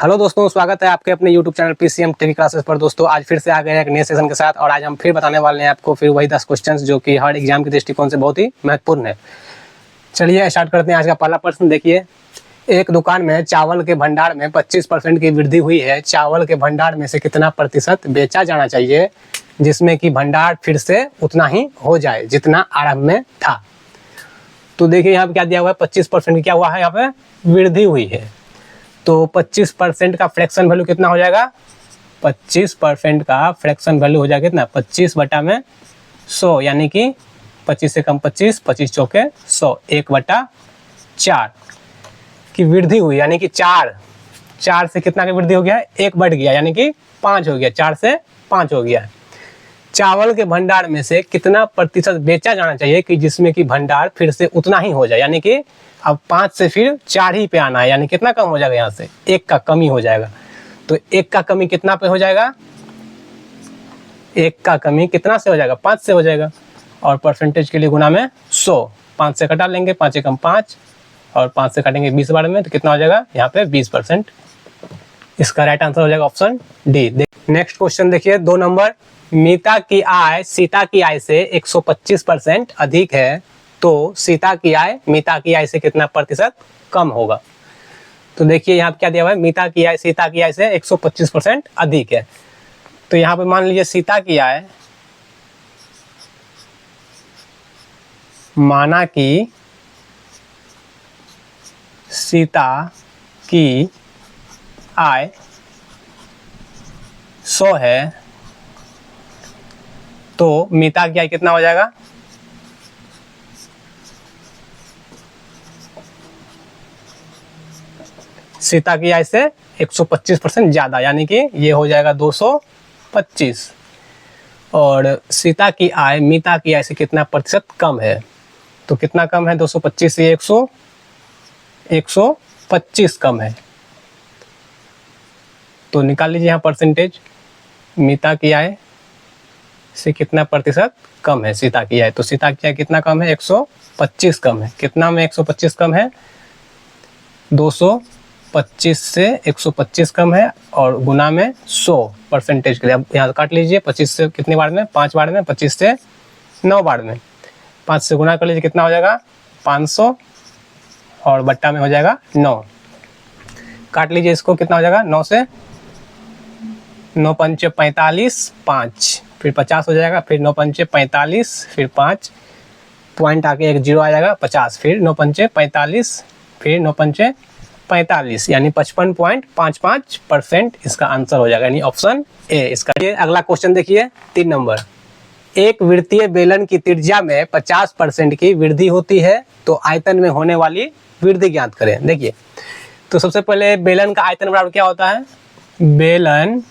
Hello दोस्तों, स्वागत है आपके अपने YouTube channel PCM technique classes पर। दोस्तों आज फिर से आ गए हैं एक नए सेशन के साथ और आज हम फिर बताने वाले हैं आपको फिर वही 10 क्वेश्चंस जो कि हर एग्जाम के दृष्टिकोण से बहुत ही महत्वपूर्ण है। चलिए स्टार्ट करते हैं। आज का पहला प्रश्न देखिए, एक दुकान में चावल के भंडार में 25% की वृद्धि हुई है। चावल के भंडार में से कितना प्रतिशत बेचा जाना चाहिए जिसमें कि भंडार फिर से उतना ही हो जाए जितना आरंभ में था। तो देखिए यहाँ पे क्या दिया हुआ है, 25% की क्या हुआ है, यहाँ पे वृद्धि हुई है। तो 25% का फ्रैक्शन वैल्यू कितना हो जाएगा, 25% का फ्रैक्शन वैल्यू हो जाएगा कितना, 25 बटा में 100, यानी कि 25 से कम 25, 25 चौके 100, 1/4 की वृद्धि हुई, यानी कि 4 से कितना की वृद्धि हो गया, 1 बढ़ गया यानी कि 5 हो गया, 4 से 5 हो गया। चावल के भंडार में से कितना प्रतिशत बेचा जाना चाहिए कि जिसमें कि भंडार फिर से उतना ही हो जाए, यानी कि अब 5 से फिर 4 ही पे आना है, यानी कितना कम हो जाएगा, यहाँ से 1 का कमी हो जाएगा। तो 1 का कमी कितना पे हो जाएगा, 1 का कमी कितना से हो जाएगा, 5 से हो जाएगा। और परसेंटेज के लिए गुना में 100, 5 से कटा लेंगे, 5 से कम 5 और 5 से काटेंगे 20 बार में, तो कितना हो जाएगा यहाँ पे 20%। इसका राइट आंसर हो जाएगा ऑप्शन डी। नेक्स्ट क्वेश्चन देखिए 2 नंबर, मीता की आय सीता की आय से 125% अधिक है तो सीता की आय मीता की आय से कितना प्रतिशत कम होगा। तो देखिए यहाँ पे क्या दिया हुआ है, मीता की आय सीता की आय से 125% अधिक है। तो यहाँ पे मान लीजिए सीता की आय, माना कि सीता की आय 100 है तो मीता की आय कितना हो जाएगा, सीता की आय से 125% ज़्यादा, यानी कि ये हो जाएगा 225। और सीता की आय मीता की आय से कितना प्रतिशत कम है, तो कितना कम है, 225 से 125 कम है। तो निकाल लीजिए यहाँ परसेंटेज, मीता की आय से कितना प्रतिशत कम है सीता की आय। तो सीता की आय कितना कम है, 125 कम है। कितना में 125 कम है, 225 से 125 कम है और गुना में 100 परसेंटेज के लिए। अब यहाँ काट लीजिए, 25 से कितने बार में, 5 बार में, 25 से 9 बार में, 5 से गुना कर लीजिए, कितना हो जाएगा 500 और बट्टा में हो जाएगा 9। काट लीजिए इसको, कितना हो जाएगा, 9 से 9 पंचे 45, 5 फिर 50 हो जाएगा, फिर 9 पंचे 45, फिर 5 पॉइंट आके एक जीरो आ जाएगा 50, फिर 9 पंचे 45, फिर 9 पंचे 45, यानी 55.55% इसका आंसर हो जाएगा, यानी ऑप्शन ए इसका। ये अगला क्वेश्चन देखिए 3 नंबर, एक वृत्तीय बेलन की त्रिज्या में 50% की वृद्धि होती है तो आयतन में होने वाली वृद्धि ज्ञात करें। देखिए तो सबसे पहले बेलन का आयतन बराबर क्या होता है, बेलन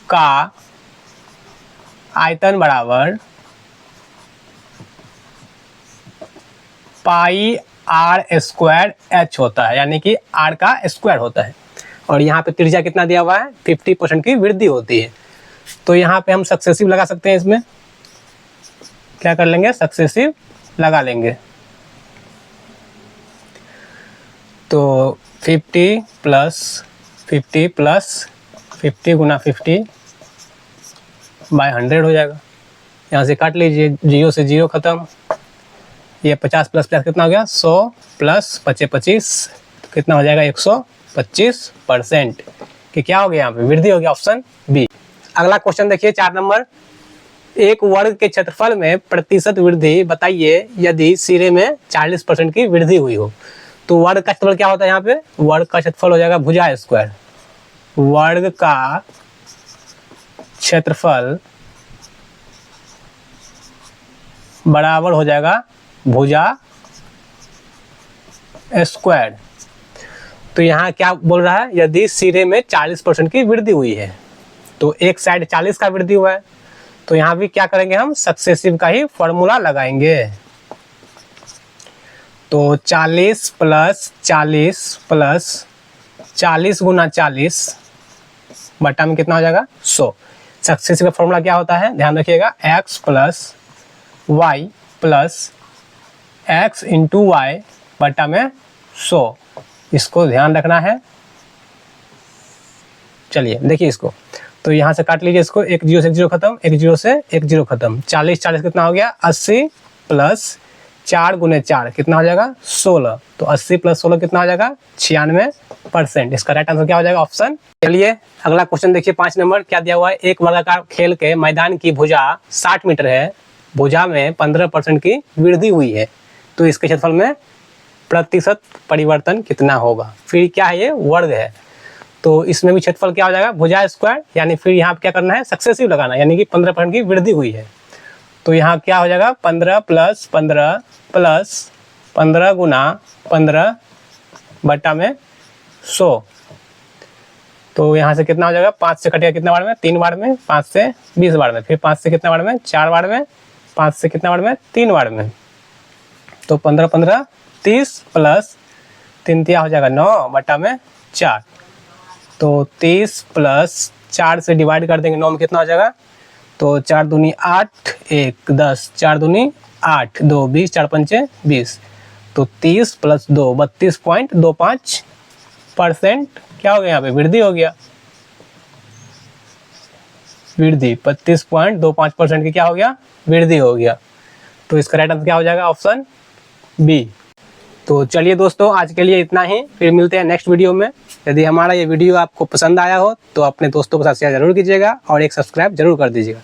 का आयतन बराबर पाई आर स्क्वायर एच होता है, यानी कि आर का स्क्वायर होता है। और यहाँ पे त्रिज्या कितना दिया हुआ है, 50% की वृद्धि होती है। तो यहाँ पे हम सक्सेसिव लगा सकते हैं, इसमें क्या कर लेंगे, सक्सेसिव लगा लेंगे। तो 50 प्लस 50 प्लस 50 गुना 50 बाय 100 हो जाएगा। यहाँ से काट लीजिए, 0 से 0 खत्म, ये 50 प्लस प्लस कितना हो गया, 100 प्लस 25 कितना हो जाएगा, 125% कि क्या हो गया, यहाँ पे वृद्धि हो गया, ऑप्शन बी। अगला क्वेश्चन देखिए 4 नंबर, एक वर्ग के क्षेत्रफल में प्रतिशत वृद्धि बताइए यदि सिरे में 40% की वृद्धि हुई हो। तो वर्ग का क्षेत्रफल क्या होता है, यहाँ पे वर्ग का क्षेत्रफल हो जाएगा भुजा स्क्वायर। वर्ग का क्षेत्रफल बराबर हो जाएगा भुजा स्क्वायर। तो यहाँ क्या बोल रहा है, यदि सिरे में 40% की वृद्धि हुई है, तो एक साइड 40 का वृद्धि हुआ है, तो यहाँ भी क्या करेंगे, हम सक्सेसिव का ही फॉर्मूला लगाएंगे। तो 40 प्लस 40 प्लस 40 गुना 40 बटा में कितना हो जाएगा, 100। सक्सेसिव का फॉर्मूला क्या होता है, ध्यान रखिएगा, x plus Y plus x into Y बटा में 100, इसको ध्यान रखना है। चलिए देखिए इसको, तो यहाँ से काट लीजिए इसको, एक जीरो से एक जीरो खत्म, एक जीरो से एक जीरो खत्म, 40 40 कितना हो गया 80 प्लस 4 गुने 4 कितना हो जाएगा 16, तो 80 प्लस 16 कितना हो जाएगा 96%। इसका राइट आंसर क्या हो जाएगा ऑप्शन। चलिए अगला क्वेश्चन देखिए 5 नंबर क्या दिया हुआ है। एक वर्गाकार खेल के मैदान की भुजा 60 मीटर है, भुजा में 15% की वृद्धि हुई है, तो इसके क्षेत्रफल में प्रतिशत परिवर्तन कितना होगा। फिर क्या है ये वर्ग है, तो इसमें भी क्षेत्रफल क्या हो जाएगा भुजा स्क्वायर, यानी फिर यहाँ क्या करना है सक्सेसिव लगाना, यानी कि 15% की वृद्धि हुई है, तो यहाँ क्या हो जाएगा 15 प्लस 15 प्लस 15 गुना 15 बटा में 100, तो यहाँ से कितना हो जाएगा 5 से कटेगा कितना बार में 3 बार में, 5 से 20 बार में, फिर 5 से कितना बार में 4 बार में, 5 से कितना बार में 3 बार में, तो 15 15 30 प्लस 3 तिया हो जाएगा 9 बटा में 4, तो 30 प्लस 4 से डिवाइड कर देंगे 9 में कितना हो जाएगा, तो 4 दूनी 8 1 10, 4 दूनी 8 2 20, 4 पंचे 20, तो 30 प्लस 2 32.25% क्या हो गया यहाँ पे वृद्धि हो गया, वृद्धि 32.25% की क्या हो गया वृद्धि हो गया, तो इसका राइट आंसर क्या हो जाएगा ऑप्शन बी। तो चलिए दोस्तों आज के लिए इतना ही, फिर मिलते हैं नेक्स्ट वीडियो में। यदि हमारा ये वीडियो आपको पसंद आया हो तो अपने दोस्तों के साथ शेयर जरूर कीजिएगा और एक सब्सक्राइब जरूर कर दीजिएगा।